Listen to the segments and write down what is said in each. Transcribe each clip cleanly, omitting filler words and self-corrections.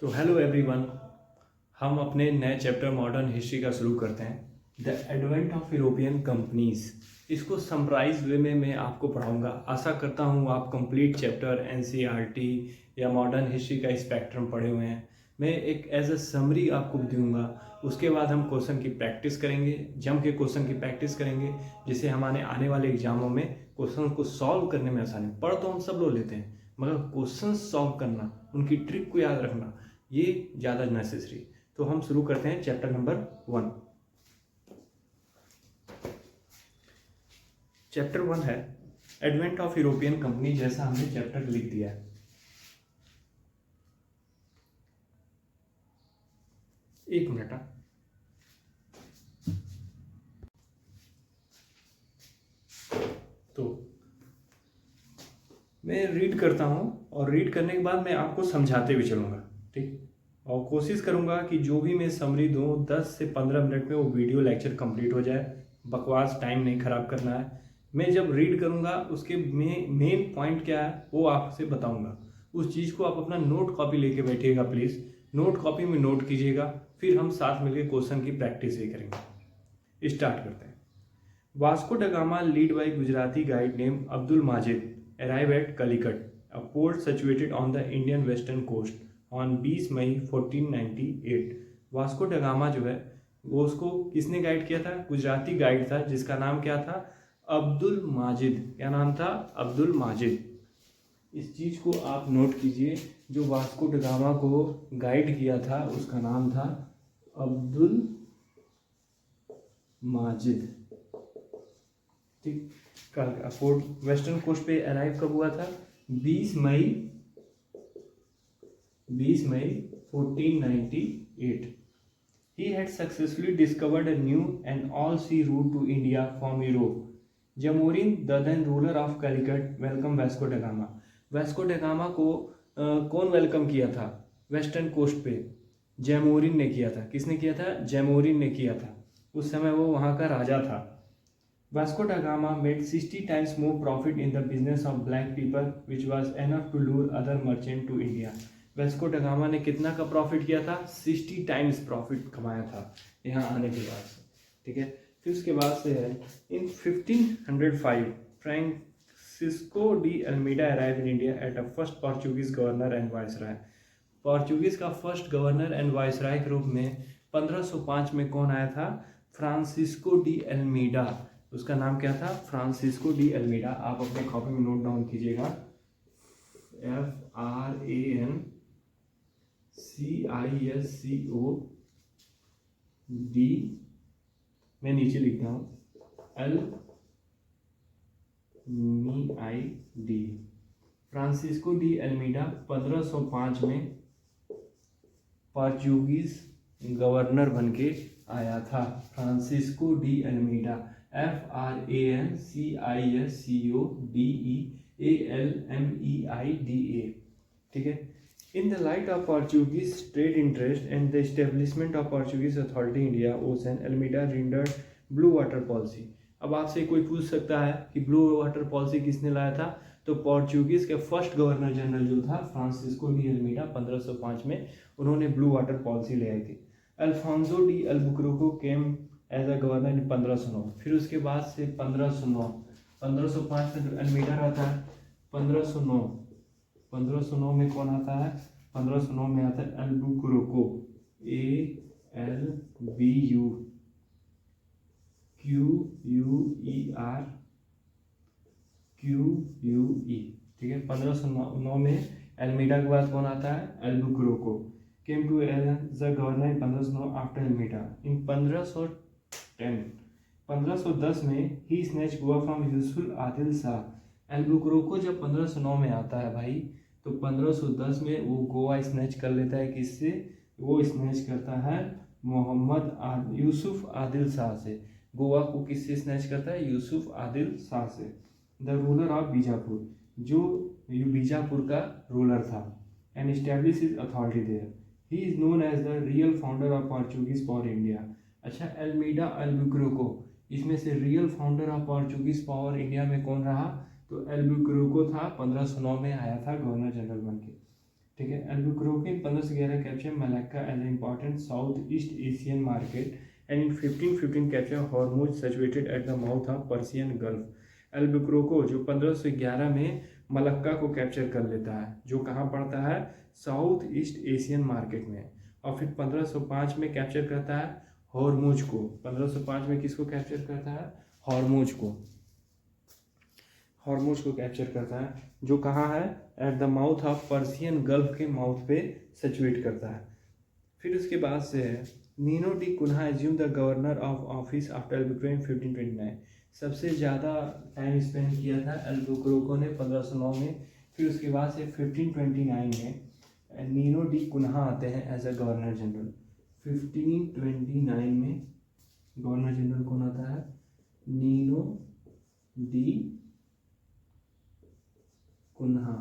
तो hello everyone, हम अपने नए चैप्टर मॉडर्न हिस्ट्री का शुरू करते हैं। The advent of European companies, इसको समराइज वे में मैं आपको पढ़ाऊंगा। आशा करता हूँ आप कंप्लीट चैप्टर एनसीईआरटी या मॉडर्न हिस्ट्री का स्पेक्ट्रम पढ़े हुए हैं। मैं एक एज अ समरी आपको दूंगा। उसके बाद हम क्वेश्चन की प्रैक्टिस करेंगे, जम के क्वेश्चन की प्रैक्टिस करेंगे, जिससे हमारे आने वाले एग्जामों में क्वेश्चन को सॉल्व करने में आसानी। पढ़ तो हम सब लोग लेते हैं, मगर क्वेश्चन सॉल्व करना, उनकी ट्रिक को याद रखना, ये ज़्यादा नेसेसरी। तो हम शुरू करते हैं चैप्टर नंबर 1। चैप्टर 1 है एडवेंट ऑफ यूरोपियन कंपनी, जैसा हमने चैप्टर लिख दिया है। एक मिनट, तो मैं रीड करता हूँ और रीड करने के बाद मैं आपको समझाते भी चलूँगा, ठीक। और कोशिश करूँगा कि जो भी मैं समरी दूँ 10 से 15 मिनट में वो वीडियो लेक्चर कंप्लीट हो जाए। बकवास टाइम नहीं ख़राब करना है। मैं जब रीड करूँगा उसके मेन पॉइंट क्या है वो आपसे बताऊँगा। उस चीज़ को आप अपना नोट कॉपी लेके बैठिएगा प्लीज़। नोट कॉपी में नोट कीजिएगा, फिर हम साथ मिलकर क्वेश्चन की प्रैक्टिस भी करेंगे। स्टार्ट करते हैं। Vasco da gamma, lead by Gujarati guide named Abdul Majid, arrived at Calicut, a port situated on the Indian western coast, on 20 May 1498। Vasco da Gama जो है वो उसको किसने गाइड किया था? गुजराती गाइड था, जिसका नाम क्या था? अब्दुल माजिद। क्या नाम था? अब्दुल माजिद। इस चीज़ को आप नोट कीजिए। जो वास्को ड गामा को गाइड किया था उसका नाम था अब्दुल माजिद, ठीक। पोर्ट वेस्टर्न कोस्ट पे अराइव कब हुआ था? 20 May 1498। He had successfully discovered a new and all-sea route to India from Europe. Jamorin, the then ruler of Calicut, welcomed Vasco da Gama. Vasco da Gama को कौन welcome किया था western coast पे? जैमोरिन ने किया था। किसने किया था? जैमोरिन ने किया था। उस समय वो वहाँ का राजा था। Vasco da Gama made 60 times more profit in the business of black people, which was enough to lure other merchants to India. Vasco da Gama ने कितना का प्रॉफिट किया था? 60 टाइम्स प्रॉफिट कमाया था यहाँ आने के बाद से, ठीक है। फिर उसके बाद से है इन 1505 Francisco de Almeida arrive in India at a first Portuguese governor and viceroy. Portuguese का फर्स्ट गवर्नर एंड वायसराय के रूप में 1505 में कौन आया था? Francisco de Almeida. उसका नाम क्या था? Francisco de Almeida. आप अपने कॉपी में नोट डाउन कीजिएगा। FRANCISCO मैं नीचे लिखता हूँ अल्मीडी। फ्रांसिस्को डी अल्मीडा 1505 में पोर्चुगीज गवर्नर बन के आया था। फ्रांसिस्को डी अल्मीडा, FRANCISCODEALMEIDA, ठीक है। In the light of Portuguese trade interest and the establishment of Portuguese authority India ocean, Almeida rendered blue water policy. अब आपसे कोई पूछ सकता है कि ब्लू वाटर पॉलिसी किसने लाया था? तो पोर्चुगीज के फर्स्ट गवर्नर जनरल जो था फ्रांसिस्को डी अल्मीडा 1505 में, उन्होंने ब्लू वाटर पॉलिसी ले आई थी। Afonso de Albuquerque came as a governor in 1509। फिर उसके बाद से 1505 में अल्मीडा रहता है। 1509 में कौन आता है? 1509 में आता है अल्बुकर्को, ALBUQUERQUE, ठीक है। 1509 में अल्मीडा के बाद कौन आता है? Albuquerque came to as the governor in 1509 after Almeida in 1510 में ही snatch Goa from Yusuf Adil Shah. Albuquerque जब 1509 में आता है भाई, तो 1510 में वो गोवा स्नैच कर लेता है। किससे? वो स्नैच करता है यूसुफ आदिल शाह से। गोवा को किससे स्नैच करता है? यूसुफ आदिल शाह से, द रूलर ऑफ बीजापुर, जो बीजापुर का रूलर था, and establish his authority there. He is known as the real founder of Portuguese power India. अच्छा, अल्मीडा अल्बुकर्को, इसमें से real founder of Portuguese power India में कौन रहा? तो अल्बुकर्को था। 1509 में आया था गवर्नर जनरल बन के। ठीक है। Albuquerque in 1511 capture Malacca as a important south east Asian market and in 1515 capture Hormuz situated at the mouth of Persian Gulf. Albuquerque जो 1511 में मलक्का को कैप्चर कर लेता है, जो कहाँ पड़ता है, साउथ ईस्ट एशियन मार्केट में। और फिर 1505 में कैप्चर करता है हॉर्मुज को। 1505 में किसको कैप्चर करता है, हॉर्मुज को। हॉर्मुज को कैप्चर करता है, जो कहाँ है, at the mouth of Persian Gulf के माउथ पे सिचुएट करता है। फिर उसके बाद से है Nuno da Cunha assume the governor of office after Albuquerque 1529। सबसे ज़्यादा टाइम स्पेंड किया था अल्बुक्रोको ने 1509 में। फिर उसके बाद से 1529 में नीनो डी कुन्हा आते हैं एज अ गवर्नर जनरल। 1529 में गवर्नर जनरल कौन आता है, Nuno da Cunha.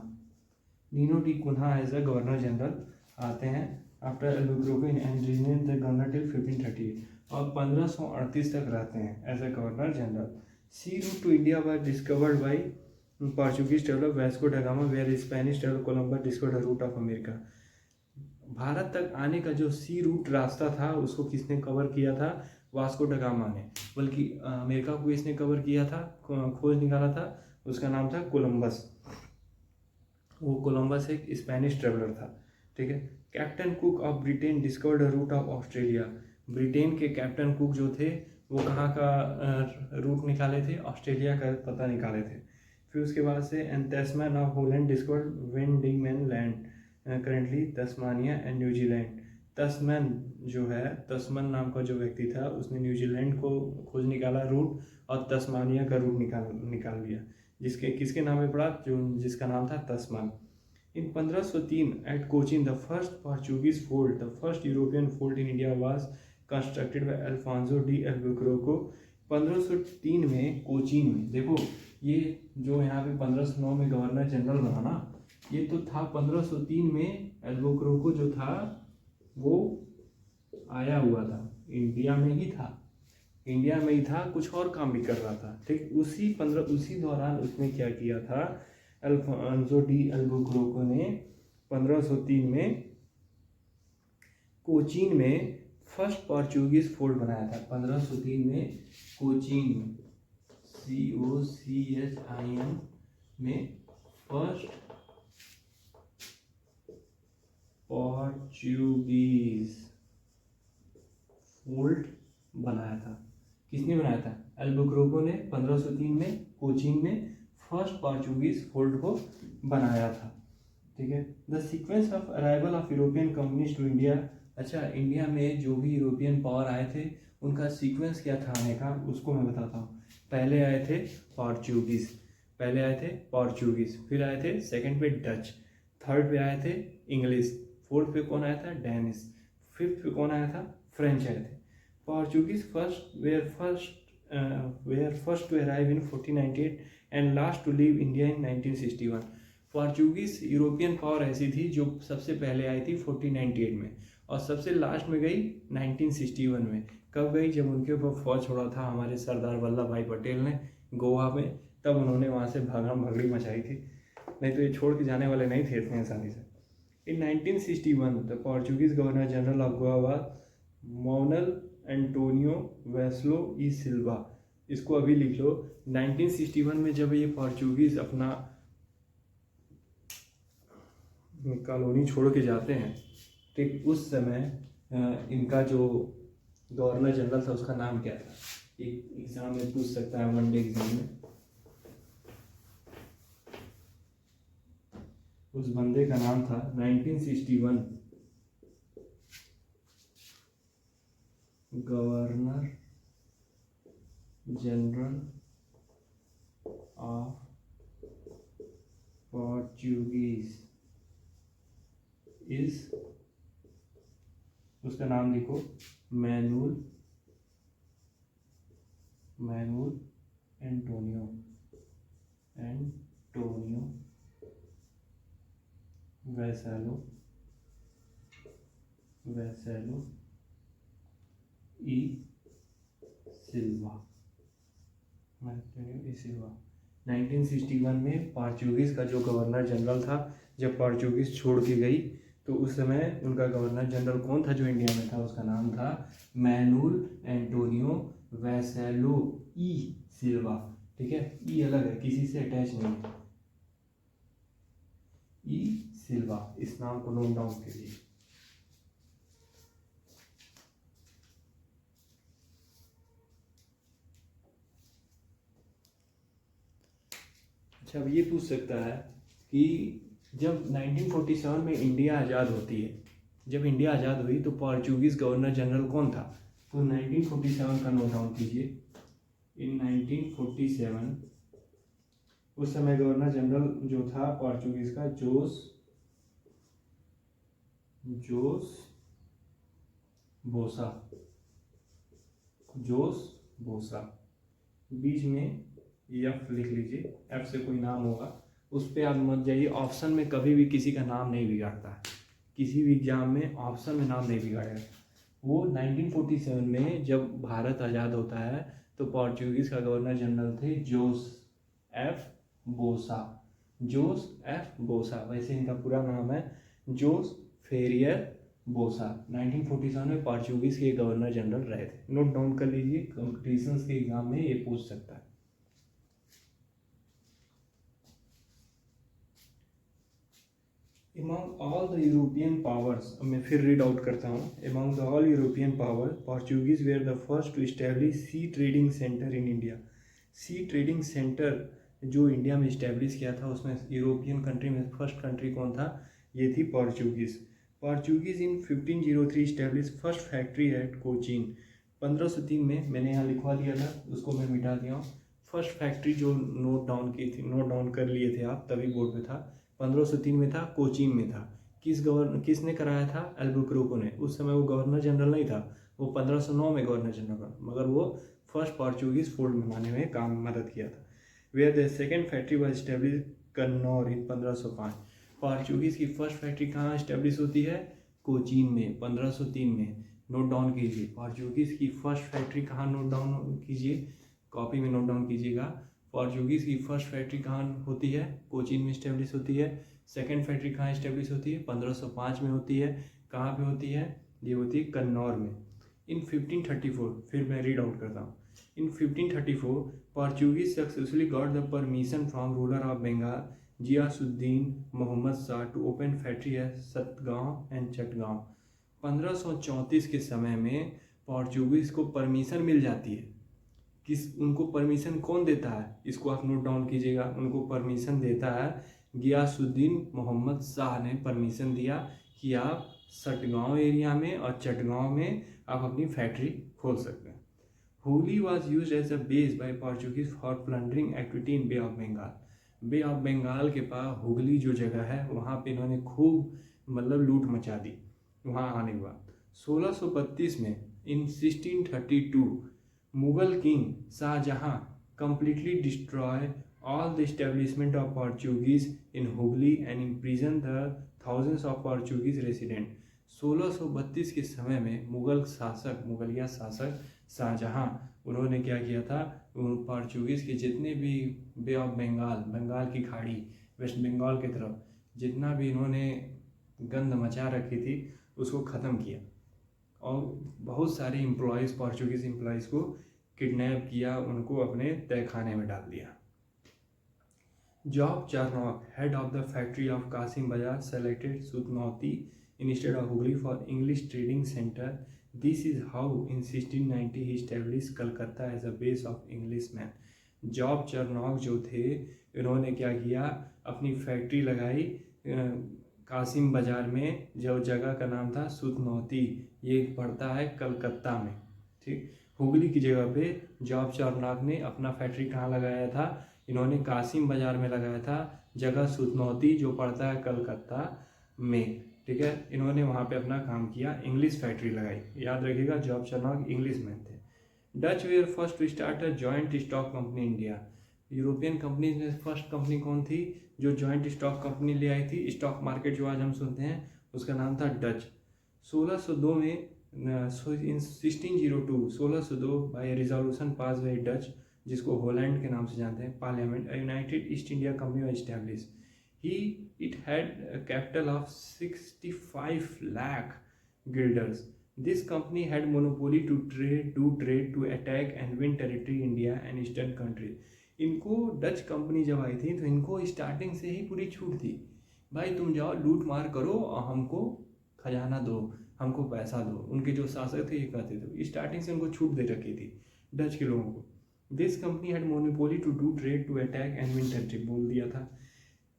Nuno da Cunha as a governor general आते हैं after Albuquerque and remain the governor till 1538 और 1538 तक रहते हैं as a governor general. Sea route to India was discovered by Portuguese traveller Vasco da Gama where Spanish traveller Columbus discovered the route of America. भारत तक आने का जो सी root रास्ता था उसको किसने कवर किया था, वास्को ड गामा ने। बल्कि अमेरिका को किसने कवर किया था, खोज निकाला था, उसका नाम था कोलंबस। वो कोलंबस एक स्पेनिश ट्रेवलर था, ठीक है। Captain Cook of Britain discovered route of Australia. Britain के कैप्टन कुक जो थे वो कहाँ का रूट निकाले थे, ऑस्ट्रेलिया का पता निकाले थे। फिर उसके बाद से and Tasman of Holland discovered Van Diemen's land currently Tasmania and New Zealand. Tasman जो है, तस्मन नाम का जो व्यक्ति था उसने न्यूजीलैंड को खोज निकाला रूट, और तस्मानिया का रूट निकाल लिया, जिसके किसके नाम में पड़ा, जो जिसका नाम था Tasman. In 1503 at Cochin the first Portuguese fort, the first European fort in India was constructed by Afonso de Albuquerque. 1503 में कोचीन में, देखो ये जो यहाँ पे 1509 में गवर्नर जनरल बना ना, ये तो था 1503 में। अल्बुक्रोको जो था वो आया हुआ था, इंडिया में ही था, इंडिया में ही था, कुछ और काम भी कर रहा था, ठीक। उसी दौरान उसने क्या किया था, अल्फांसो डी अल्बुक्रोको ने 1503 में कोचीन में फर्स्ट पोर्चुगीज फोर्ट बनाया था। 1503 में कोचीन में, COCHIN में फर्स्ट पोर्चुगीज फोर्ट बनाया था। किसने बनाया था, अल्बुक्रोको ने 1503 में कोचीन में फर्स्ट पोर्चुगीज फोर्ट को बनाया था, ठीक है। The sequence of arrival of European companies to India. अच्छा, इंडिया में जो भी यूरोपियन पावर आए थे उनका सीक्वेंस क्या था आने का, उसको मैं बताता हूँ। पहले आए थे पोर्चुगीज, फिर आए थे सेकंड पे डच, थर्ड पे आए थे इंग्लिश, फोर्थ पे कौन आया था, डेनिश, फिफ्थ पे कौन आया था, फ्रेंच आए थे। Portuguese were first to arrive in 1498 and last to leave India in 1961। Portuguese European power ऐसी थी जो सबसे पहले आई थी 1498 में और सबसे लास्ट में गई 1961 में। कब गई, जब उनके ऊपर फौज छोड़ा था हमारे सरदार वल्लभ भाई पटेल ने गोवा में, तब उन्होंने वहाँ से भागम भगड़ी मचाई थी, नहीं तो ये छोड़ के जाने वाले नहीं थे इतने आसानी से। In 1961 the Portuguese governor general of Goa was Manuel Antonio Vassalo e Silva. इसको अभी लिख लो। 1961 में जब ये पोर्चुगीज अपना कॉलोनी छोड़ के जाते हैं, ठीक, उस समय इनका जो गवर्नर जनरल था उसका नाम क्या था, एक एग्जाम में पूछ सकता है, वनडे एग्जाम में। उस बंदे का नाम था 1961 governor general of Portuguese is, उसका नाम लिखो, मैनुअल एंटोनियो वेसेलो ई सिल्वा। 1961 में पोर्चुगीज का जो गवर्नर जनरल था, जब पोर्चुगीज़ छोड़ के गई तो उस समय उनका गवर्नर जनरल कौन था जो इंडिया में था, उसका नाम था मैनुअल एंटोनियो वैसेलो ई सिल्वा। ठीक है, ई अलग है, किसी से अटैच नहीं है, ई सिल्वा, इस नाम को नोट डाउन कीजिए। अच्छा, अब ये पूछ सकता है कि जब 1947 में इंडिया आज़ाद होती है, जब इंडिया आज़ाद हुई तो पोर्चुगीज़ गवर्नर जनरल कौन था? तो 1947 का नोट डाउन कीजिए। इन 1947 उस समय गवर्नर जनरल जो था पोर्चुगीज़ का जोस बोसा, बीच में एफ लिख लीजिए, एफ से कोई नाम होगा, उस पर आप मत जाइए। ऑप्शन में कभी भी किसी का नाम नहीं बिगाड़ता है, किसी भी एग्जाम में ऑप्शन में नाम नहीं बिगाड़ेगा। वो 1947 में जब भारत आज़ाद होता है तो पोर्चुगीज़ का गवर्नर जनरल थे जोस एफ बोसा। वैसे इनका पूरा नाम है जोस फेरियर बोसा। 1947 में पोर्चुगीज़ के गवर्नर जनरल रहे थे। नोट डाउन कर लीजिए, कॉम्पिटिशन्स के एग्जाम में ये पूछ सकता है। Among all the European powers, अब मैं फिर रीड आउट करता हूँ। Among the all European powers, Portuguese were the first to establish sea trading center in India. Sea trading centre जो इंडिया में इस्टेब्लिश किया था, उसमें यूरोपियन कंट्री में फर्स्ट कंट्री कौन था? ये थी Portuguese. Portuguese in 1503 establish first factory at Cochin. 1503 में, मैंने यहाँ लिखवा दिया था, उसको मैं मिटा दिया हूँ। फर्स्ट फैक्ट्री जो नोट डाउन कर लिए थे आप, तभी बोर्ड में था। 1503 में था, कोचीन में था। किसने कराया था? एल्बुक्रोको ने। उस समय वो गवर्नर जनरल नहीं था, वो 1509 में गवर्नर जनरल बना, मगर वो फर्स्ट पोर्चुगीज फोल्ड में आने में मदद किया था। Where the second factory was establish Cannanore in 1505। Portuguese की फर्स्ट फैक्ट्री कहाँ स्टेब्लिश होती है? कोचीन में, 1503 में। नोट डाउन कीजिए, पोर्चुगीज की फर्स्ट फैक्ट्री कहाँ, नोट डाउन कीजिए, कॉपी में नोट डाउन कीजिएगा। पोर्चुगीज़ की फर्स्ट फैक्ट्री कहाँ होती है? कोचीन में स्टेब्लिश होती है। सेकंड फैक्ट्री कहाँ स्टेब्लिश होती है? 1505 में होती है। कहाँ पे होती है? ये होती है कन्नौर में। इन 1534, फिर मैं रीड आउट करता हूँ। In 1534 Portuguese successfully got the permission from ruler of Bengal Ghiyasuddin Mohammad Shah to open factory at Satgaon and Chittagong. 1534 के समय में पोर्चुगीज़ को परमिशन मिल जाती है। उनको परमिशन कौन देता है? इसको आप नोट डाउन कीजिएगा। उनको परमिशन देता है गियासुद्दीन मोहम्मद शाह ने परमिशन दिया कि आप सटगांव एरिया में और चटगांव में आप अपनी फैक्ट्री खोल सकते हैं। Hooghly was use as a base by Portuguese for plundering activity in Bay of Bengal. Bay of Bengal के पास हुगली जो जगह है, वहाँ पे इन्होंने खूब लूट मचा दी। वहाँ आने के बाद 1632 में, in 1632, Mughal king Shahjahan completely destroy all the establishment of Portuguese in Hooghly and imprison the thousands of Portuguese resident। 1632 के समय में मुगलिया शासक शाहजहां, उन्होंने क्या किया था? पोर्चुगीज़ के जितने भी बे ऑफ बंगाल की खाड़ी, वेस्ट बंगाल की तरफ जितना भी इन्होंने गंद मचा रखी थी, उसको ख़त्म किया और बहुत सारे एम्प्लॉयज़, पोर्चुगीज़ एम्प्लॉयज़ को किडनैप किया, उनको अपने तहखाने में डाल दिया। Job Charnock, head of the factory of Kasim Bazar, selected Sutanuti instead of Hooghly for English trading centre. This is how in 1690 he establish Calcutta as a base of English man. Job Charnock जो थे, इन्होंने क्या किया? अपनी फैक्ट्री लगाई कासिम बाजार में, जो जगह का नाम था सुतनौती, ये पड़ता है कलकत्ता में। ठीक, हुगली की जगह पे जॉब चारनॉक ने अपना फैक्ट्री कहाँ लगाया था? इन्होंने कासिम बाजार में लगाया था, जगह सुतनौती जो पड़ता है कलकत्ता में। ठीक है, इन्होंने वहाँ पे अपना काम किया, इंग्लिश फैक्ट्री लगाई। याद रखिएगा, जॉब चारनॉक इंग्लिश मैन थे। Dutch were first to start a joint stock company India. European companies में फर्स्ट कंपनी कौन थी जो जॉइंट स्टॉक कंपनी ले आई थी? स्टॉक मार्केट जो आज हम सुनते हैं, उसका नाम था डच। 1602 में in 1602 by resolution pass by Dutch, जिसको होलैंड के नाम से जानते हैं, parliament, United East India Company was establish. He it had a capital of 65 lakh guilders. This company had monopoly to trade to attack and win territory India and eastern country. इनको Dutch company जब आई थी तो इनको starting से ही पूरी छूट थी, भाई तुम जाओ लूट मार करो और हमको खजाना दो, हमको पैसा दो। उनके जो शासक थे ये कहते थे, स्टार्टिंग से उनको छूट दे रखी थी डच के लोगों को। This company had monopoly to do trade to attack and win territory, बोल दिया था।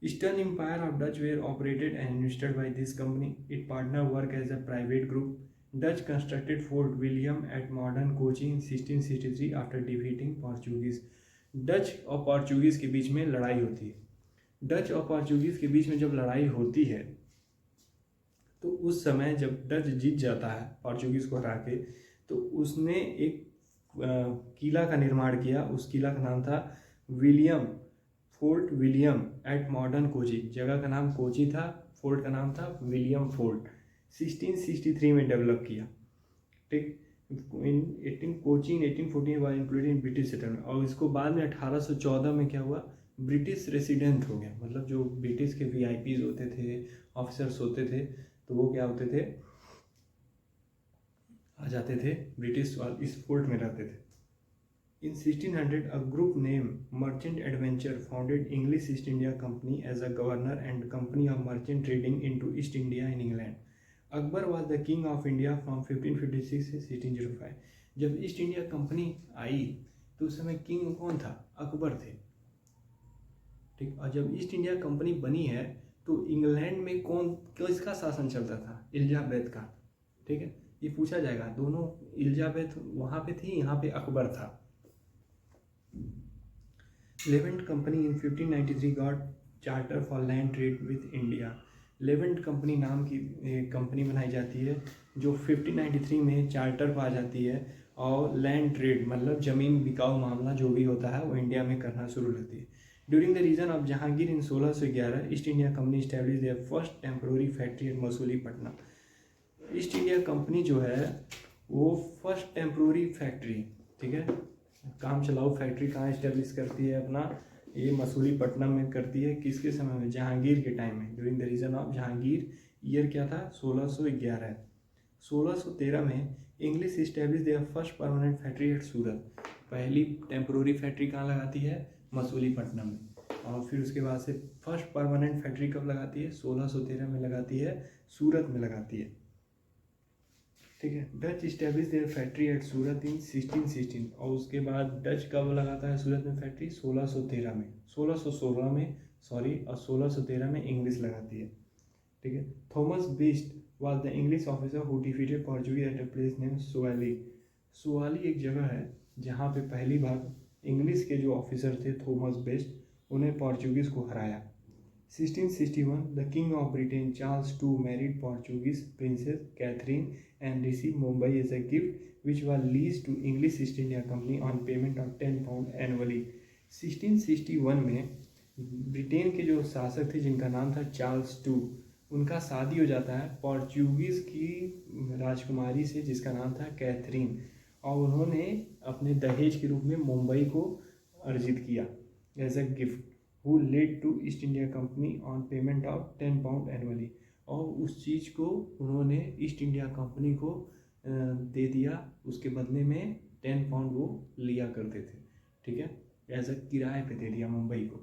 Eastern empire of Dutch were operated and invested by this company. It partner work as a private group. Dutch constructed Fort William at modern Kochi in 1663 after defeating Portuguese. Dutch और Portuguese के बीच में लड़ाई होती है। डच और Portuguese के बीच में जब लड़ाई होती है तो उस समय जब डच जीत जाता है पोर्चुगीज को हरा के, तो उसने एक किला का निर्माण किया। उस किला का नाम था William, Fort William at modern Kochi. जगह का नाम कोची था, फोर्ट का नाम था विलियम फोर्ट। 1663 में डेवलप किया, ठीक। कोची इन 1814 was included in British settlement. और इसको बाद में 1814 में क्या हुआ, ब्रिटिश रेसिडेंट हो गया। मतलब जो ब्रिटिश के VIPs होते थे, ऑफिसर्स होते थे, तो वो क्या होते थे, आ जाते थे ब्रिटिश और इस फोर्ट में रहते थे। In 1600, a group named Merchant Adventure founded English East India Company as a governor and company of merchant trading into East India and England. Akbar was the king of India from 1556 से 1605. जब east India company आई तो उस समय king कौन था, अकबर थे, ठीक। और जब ईस्ट इंडिया कंपनी बनी है तो इंग्लैंड में कौन किसका शासन चलता था, एलिजाबेथ का, ठीक है। ये पूछा जाएगा, दोनों एलिजाबेथ वहाँ पे थी, यहाँ पे अकबर था। Levant company in 1593 got charter for land trade with India. Levant company नाम की कंपनी बनाई जाती है जो 1593 में चार्टर पर आ जाती है और लैंड ट्रेड मतलब ज़मीन बिकाऊ मामला जो भी होता है वो इंडिया में करना शुरू करती है। During the reason of Jahangir in 1611 East India Company establish their first temporary factory at Masulipatnam. East India Company जो है वो फर्स्ट टेम्पोररी फैक्ट्री, ठीक है, काम चलाऊ फैक्ट्री कहाँ इस्टेब्लिश करती है अपना, ये मसूलीपट्टनम में करती है। किसके समय में, जहांगीर के टाइम में, during the reason of Jahangir. Year क्या था, 1611। 1613 में English establish their first permanent factory at Surat. पहली टेम्पोररी फैक्ट्री कहाँ लगाती है, मसूलीपट्टनम में। और फिर उसके बाद से फर्स्ट परमानेंट फैक्ट्री कब लगाती है, 1613 में लगाती है, सूरत में लगाती है, ठीक है। Dutch establish their factory at Surat in 1616। और उसके बाद डच कब लगाता है सूरत में फैक्ट्री, 1613 में, 1616 में सॉरी, और 1613 में इंग्लिश लगाती है, ठीक है। Thomas Best was the English officer who defeated Portuguese at a place name Suali. Suali एक जगह है जहाँ पे पहली बार इंग्लिश के जो ऑफिसर थे थॉमस बेस्ट, उन्हें पोर्चुगीज को हराया। 1661 the king of Britain Charles II married Portuguese princess Catherine and received Mumbai as a gift which was leased to English East India Company on payment of £10 annually. 1661 में Britain के जो शासक थे जिनका नाम था चार्ल्स II, उनका शादी हो जाता है पोर्चुगीज़ की राजकुमारी से जिसका नाम था कैथरीन, और उन्होंने अपने दहेज के रूप में मुंबई को अर्जित किया as a gift, who led to East India Company on payment of £10 annually। और उस चीज़ को उन्होंने ईस्ट इंडिया कंपनी को दे दिया, उसके बदले में £10 वो लिया करते थे, ठीक है, एज अ किराए पे दे दिया मुंबई को।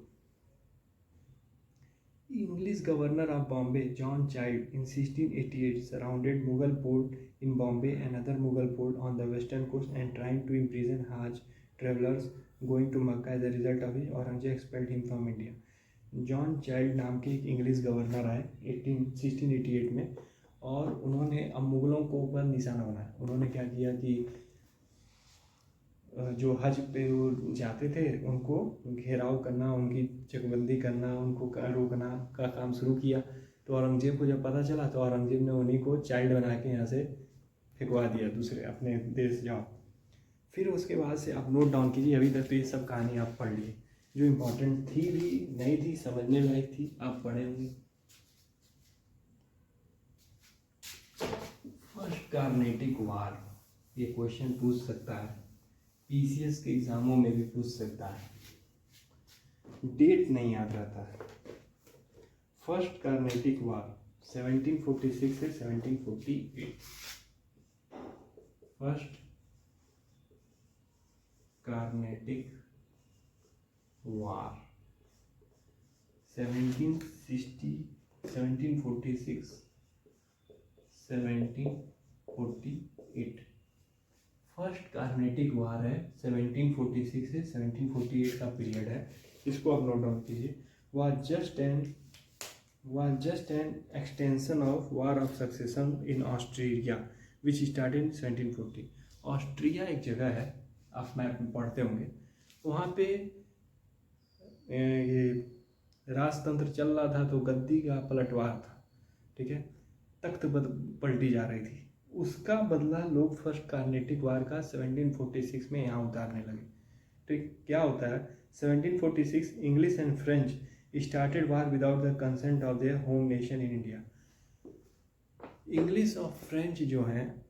English governor of Bombay John Child in 1688 surrounded Mughal port in Bombay and other Mughal port on the western coast and trying to imprison Hajj travelers going to Makkah। as a result of which Aurangzeb expelled him from India। John child नाम के एक English governor आए 1688 में, और उन्होंने अब मुगलों को ऊपर निशाना बनाया। उन्होंने क्या किया कि जो हज पे वो जाते थे उनको घेराव करना, उनकी चकबंदी करना, उनको रोकना का काम शुरू किया। तो औरंगजेब को जब पता चला तो औरंगजेब ने उन्हीं को चाइल्ड बना के यहाँ से फेंकवा दिया, दूसरे अपने देश जाओ। फिर उसके बाद से आप नोट डाउन कीजिए, अभी तक तो ये सब कहानी आप पढ़ लिए, जो इम्पोर्टेंट थी भी नहीं थी, समझने लायक थी, आप पढ़े होंगे। फर्स्ट कार्नेटिक वार, ये क्वेश्चन पूछ सकता है, PCS के एग्जामों में भी पूछ सकता है, डेट नहीं याद रहता है। फर्स्ट कार्नेटिक वार 1746 से 1748। फर्स्ट कार्नेटिक वार 1760 1746 1748। फर्स्ट कार्नेटिक वार है 1746 से 1748 का पीरियड है, इसको आप नोट डाउन कीजिए। was just an extension of War of Succession in Austria which started in 1740। Austria एक जगह है, आप मैप में पढ़ते होंगे, वहाँ पे ये राजतंत्र चल रहा था, तो गद्दी का पलटवार था, ठीक है, तख्त पलटी जा रही थी, उसका बदला लोग फर्स्ट कार्नेटिक वार का 1746 में यहाँ उतारने लगे। ठीक, क्या होता है 1746 English and French started war without the consent of their home nation in India. English और फ्रेंच जो हैं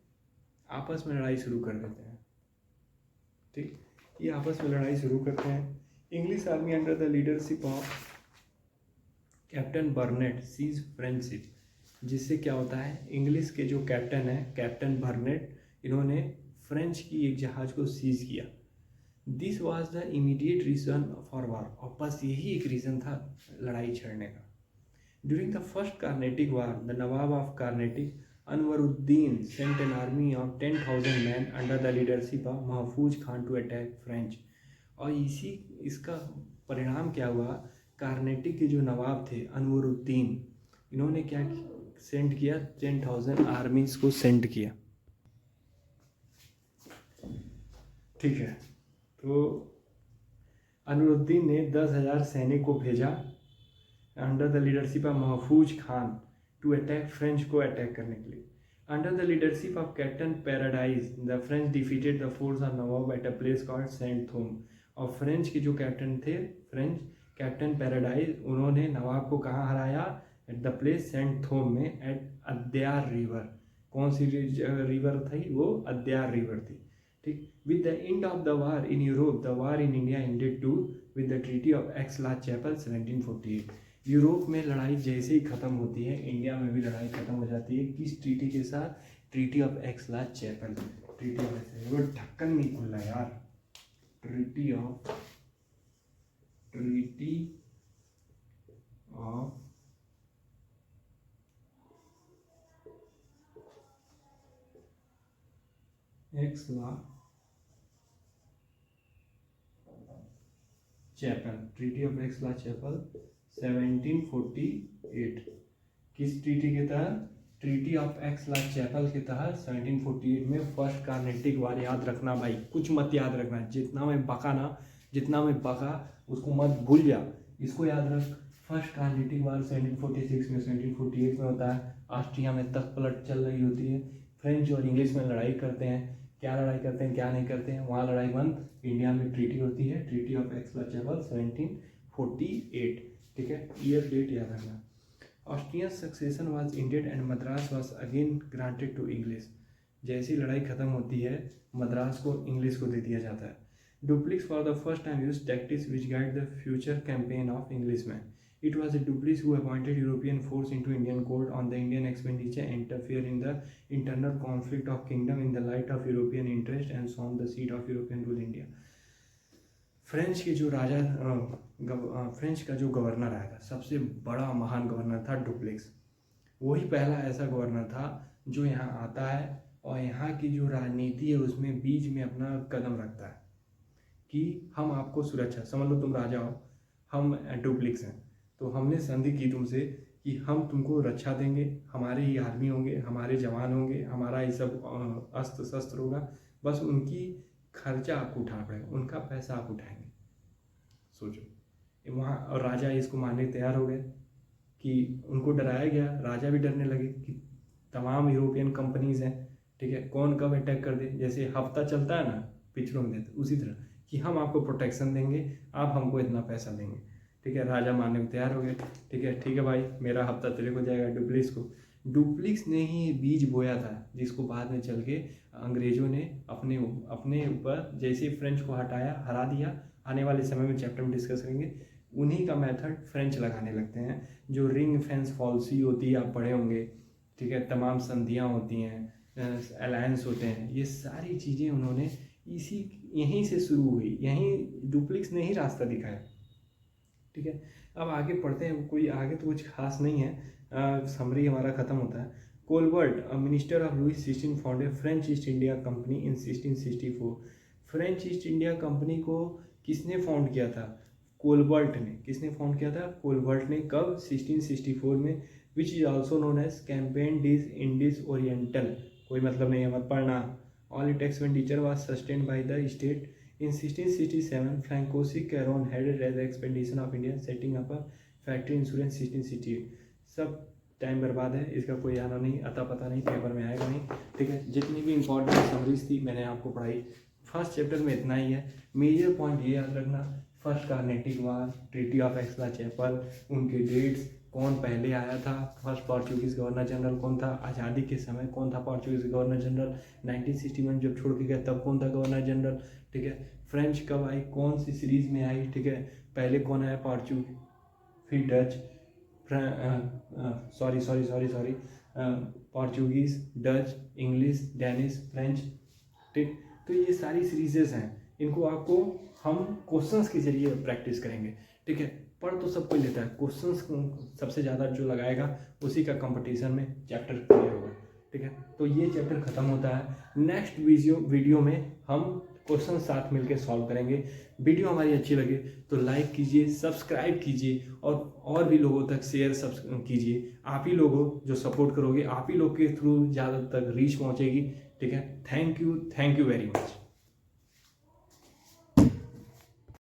आपस में लड़ाई शुरू कर देते हैं। ठीक, ये आपस में लड़ाई शुरू करते हैं। English army under the leadership of captain Barnett seize French ship, जिससे क्या होता है, इंग्लिश के जो कैप्टन है कैप्टन बर्नेट, इन्होंने फ्रेंच की एक जहाज़ को सीज किया। This was the immediate reason for war, और बस यही एक रीज़न था लड़ाई छेड़ने का। During the first Carnatic war the nawab of Carnatic Anwaruddin sent an army of 10,000 man under the leadership of Mahfuz Khan to attack French. और इसका परिणाम क्या हुआ, कार्नेटिक के जो नवाब थे अनवरुद्दीन, इन्होंने क्या सेंड किया, 10,000 आर्मीज को सेंड किया। ठीक है, तो अनवरुद्दीन ने 10,000 सैनिक को भेजा under the leadership of Mahfuz Khan to attack French को अटैक करने के लिए। Under the leadership of captain Paradis the French defeated the force of Nawab at a place called Saint Thome. और फ्रेंच के जो कैप्टन थे, फ्रेंच कैप्टन पैराडाइज, उन्होंने नवाब को कहाँ हराया, एट द प्लेस सेंट थोम में, एट अद्यार रिवर। कौन सी रिवर थी वो, अद्यार रिवर थी। ठीक, with the end of the war in Europe the war in India ended too with the treaty of Aix-la-Chapelle 1748। Europe में लड़ाई जैसे ही ख़त्म होती है, इंडिया में भी लड़ाई ख़त्म हो जाती है। किस ट्रीटी के साथ, ट्रीटी ऑफ एक्स-ला-चैपल। ट्रीटी ऑफ, वो ढक्कन नहीं खुल रहा यार, treaty of एक्स-ला-चैपल, treaty of Aix-la-Chapelle 1748। किस ट्रीटी के तहत, ट्रीटी ऑफ एक्स-ला-चैपल के तहत 1748 में फर्स्ट कार्नेटिक वार। याद रखना भाई, कुछ मत याद रखना, जितना मैं बका उसको मत भूल जा, इसको याद रख। फर्स्ट कार्नेटिक वार 1746 में 1748 में होता है। ऑस्ट्रिया में तख्त पलट चल रही होती है, फ्रेंच और इंग्लिश में लड़ाई करते हैं, क्या लड़ाई करते हैं क्या नहीं करते हैं, वहाँ लड़ाई बंद। इंडिया में ट्रीटी होती है, ट्रीटी ऑफ एक्स-ला-चैपल 1748। ठीक है, ईयर डेट याद रखना। Austrian succession was ended and Madras was again granted to English. जैसी लड़ाई खत्म होती है, मद्रास को इंग्लिश को दे दिया जाता है। Duplex for the first time use tactics which guide the future campaign of Englishman. It was Duplessis who appointed European force into Indian court on the Indian expenditure and interfere in the internal conflict of kingdom in the light of European interest and sown the seed of European rule India। French के जो राजा French का जो governor आया था, सबसे बड़ा महान governor था डुप्लेक्स। वही पहला ऐसा गवर्नर था जो यहाँ आता है और यहाँ की जो राजनीति है उसमें बीच में अपना कदम रखता है कि हम आपको सुरक्षा, समझ लो तुम राजा हो, हम डुप्लेक्स हैं, तो हमने संधि की तुमसे कि हम तुमको रक्षा देंगे, हमारे ही आर्मी होंगे, हमारे जवान होंगे, हमारा ये सब अस्त्र शस्त्र होगा, बस उनकी खर्चा आपको उठाना पड़ेगा, उनका पैसा आप उठाएंगे। सोचो वहाँ, और राजा इसको मानने तैयार हो गए कि उनको डराया गया, राजा भी डरने लगे कि तमाम यूरोपियन कंपनीज हैं, ठीक है, कौन कब अटैक कर दे। जैसे हफ्ता चलता है ना पिछड़ों में, उसी तरह कि हम आपको प्रोटेक्शन देंगे, आप हमको इतना पैसा देंगे। ठीक है, राजा मानने को तैयार हो गए। ठीक है भाई, मेरा हफ्ता तेरे को जाएगा। डुप्लिक्स ने ही बीज बोया था, जिसको बाद में चल के अंग्रेजों ने अपने ऊपर, जैसे फ्रेंच को हरा दिया। आने वाले समय में चैप्टर में डिस्कस करेंगे, उन्हीं का मेथड फ्रेंच लगाने लगते हैं। जो रिंग फेंस पॉलिसी होती है आप पढ़े होंगे, ठीक है, तमाम संधियाँ होती हैं, अलायंस होते हैं, ये सारी चीज़ें उन्होंने यहीं से शुरू हुई, यहीं डुप्लिक्स ने ही रास्ता दिखाया, ठीक है। अब आगे पढ़ते हैं, कोई आगे तो कुछ खास नहीं है, समरी हमारा ख़त्म होता है। Colbert minister of Louis 16 founded French East India company in 1664। French East India company को किसने फाउंड किया था? कोलबर्ट ने। किसने फाउंड किया था? कोलबर्ट ने। कब? 1664 में। Which is also known as Campagne des Indes Orientales. कोई मतलब नहीं है, मत पढ़ना। All it expenditure was sustained by the state. In 1667, Francois Caron headed as the expedition of India, setting up a factory insurance 1668। सब time बर्बाद है, इसका कोई आना नहीं, अता पता नहीं, पेपर में आएगा नहीं, ठीक है। जितनी भी इंपॉर्टेंट समरीज थी मैंने आपको पढ़ाई। फर्स्ट चैप्टर में इतना ही है। मेजर पॉइंट ये याद रखना, first Carnatic war, treaty of Aix-la-Chapelle, उनके डेट्स, कौन पहले आया था, फर्स्ट पोर्चुगीज गवर्नर जनरल कौन था, आज़ादी के समय कौन था पोर्चुगीज गवर्नर जनरल, 1961 जब छोड़ के गया तब कौन था गवर्नर जनरल, ठीक है। फ्रेंच कब आई, कौन सी सीरीज में आई, ठीक है। पहले कौन आया? पोर्चुगीज, फिर Dutch, sorry Portuguese, Dutch, English, Danish, French, ठीक। तो ये सारी सीरीजेस हैं, इनको आपको हम क्वेश्चंस के जरिए प्रैक्टिस करेंगे, ठीक है। पढ़ तो सब कोई लेता है, क्वेश्चंस सबसे ज़्यादा जो लगाएगा उसी का कंपटीशन में चैप्टर क्लियर होगा, ठीक है। तो ये चैप्टर खत्म होता है। नेक्स्ट वीडियो में हम क्वेश्चन साथ मिलकर सॉल्व करेंगे। वीडियो हमारी अच्छी लगे तो लाइक कीजिए, सब्सक्राइब कीजिए और भी लोगों तक शेयर कीजिए। आप ही लोग हो जो सपोर्ट करोगे, आप ही लोग के थ्रू ज़्यादा तक रीच पहुँचेगी, ठीक है। Thank you very much.